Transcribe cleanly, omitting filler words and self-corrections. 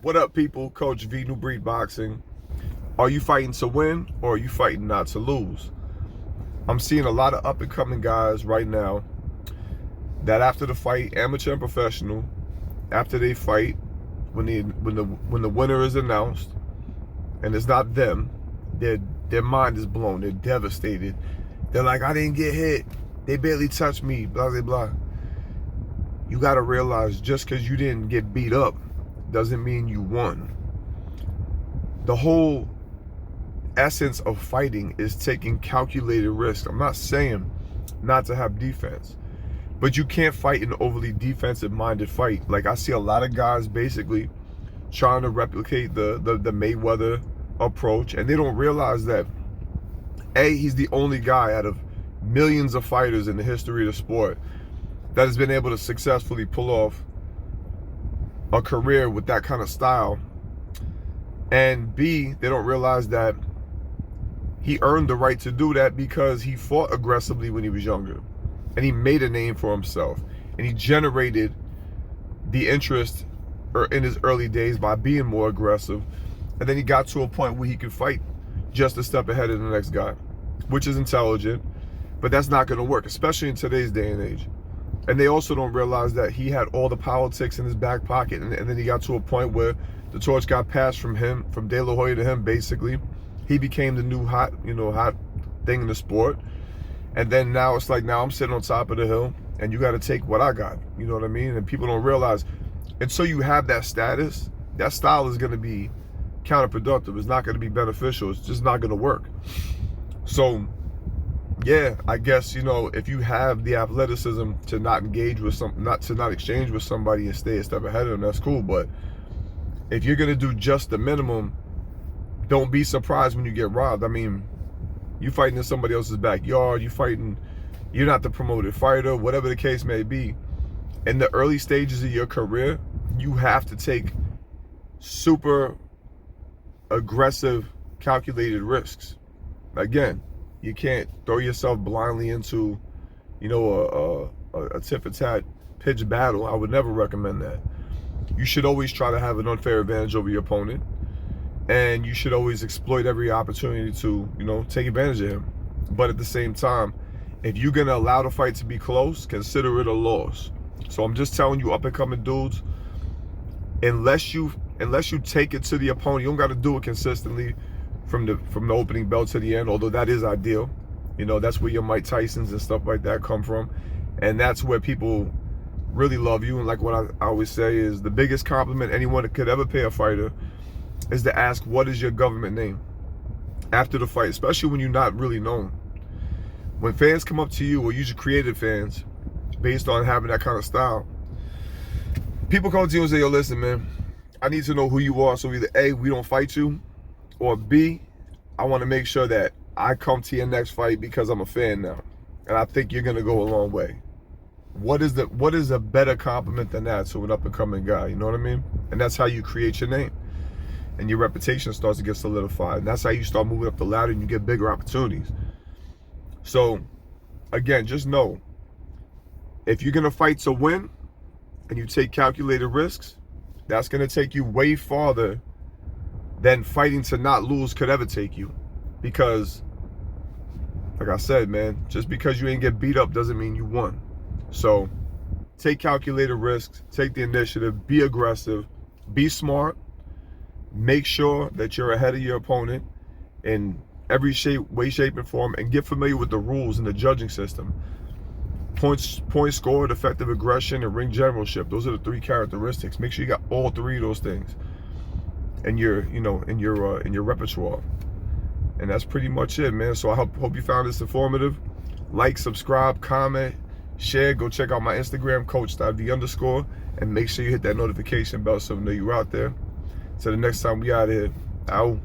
What up, people? Coach V, New Breed Boxing. Are you fighting to win or are you fighting not to lose? I'm seeing a lot of up-and-coming guys right now that after the fight, amateur and professional, after they fight, when the winner is announced, and it's not them, their mind is blown. They're devastated. They're like, I didn't get hit. They barely touched me. Blah blah blah. You got to realize, just because you didn't get beat up doesn't mean you won. The whole essence of fighting is taking calculated risks. I'm not saying not to have defense, but you can't fight an overly defensive-minded fight. Like, I see a lot of guys basically trying to replicate the Mayweather approach, and they don't realize that, A, he's the only guy out of millions of fighters in the history of the sport that has been able to successfully pull off a career with that kind of style. And B, they don't realize that he earned the right to do that because he fought aggressively when he was younger, and he made a name for himself, and he generated the interest in his early days by being more aggressive, and then he got to a point where he could fight just a step ahead of the next guy, which is intelligent, but that's not going to work, especially in today's day and age. And they also don't realize that he had all the politics in his back pocket, and then he got to a point where the torch got passed from him, from De La Hoya to him, basically. He became the new hot thing in the sport. And then now it's like, now I'm sitting on top of the hill, and you got to take what I got. You know what I mean? And people don't realize, until you have that status, that style is going to be counterproductive. It's not going to be beneficial. It's just not going to work. So, yeah, I guess, if you have the athleticism to not engage with not exchange with somebody and stay a step ahead of them, that's cool. But if you're going to do just the minimum, don't be surprised when you get robbed. I mean, you fighting in somebody else's backyard, you're not the promoted fighter, whatever the case may be. In the early stages of your career, you have to take super aggressive, calculated risks. Again, you can't throw yourself blindly into, a tit-for-tat pitched battle. I would never recommend that. You should always try to have an unfair advantage over your opponent, and you should always exploit every opportunity to, take advantage of him. But at the same time, if you're gonna allow the fight to be close, consider it a loss. So I'm just telling you, up-and-coming dudes, unless you take it to the opponent, you don't got to do it consistently from the opening bell to the end, although that is ideal. That's where your Mike Tysons and stuff like that come from, and that's where people really love you. And like what I always say is, the biggest compliment anyone could ever pay a fighter is to ask, what is your government name after the fight, especially when you're not really known. When fans come up to you, or usually creative fans, based on having that kind of style, people come to you and say, yo, listen, man, I need to know who you are, so either A, we don't fight you, or B, I want to make sure that I come to your next fight because I'm a fan now, and I think you're going to go a long way. What is a better compliment than that to an up-and-coming guy? You know what I mean? And that's how you create your name, and your reputation starts to get solidified. And that's how you start moving up the ladder, and you get bigger opportunities. So, again, just know, if you're going to fight to win and you take calculated risks, that's going to take you way farther than fighting to not lose could ever take you. Because, like I said, man, just because you ain't get beat up doesn't mean you won. So take calculated risks, take the initiative, be aggressive, be smart, make sure that you're ahead of your opponent in every way, shape, and form, and get familiar with the rules and the judging system. Points scored, effective aggression, and ring generalship. Those are the three characteristics. Make sure you got all three of those things in your repertoire. And that's pretty much it, man. So I hope you found this informative. Like, subscribe, comment, share. Go check out my Instagram, coach.v_, and make sure you hit that notification bell so I know you're out there. Till the next time, we out here. Out.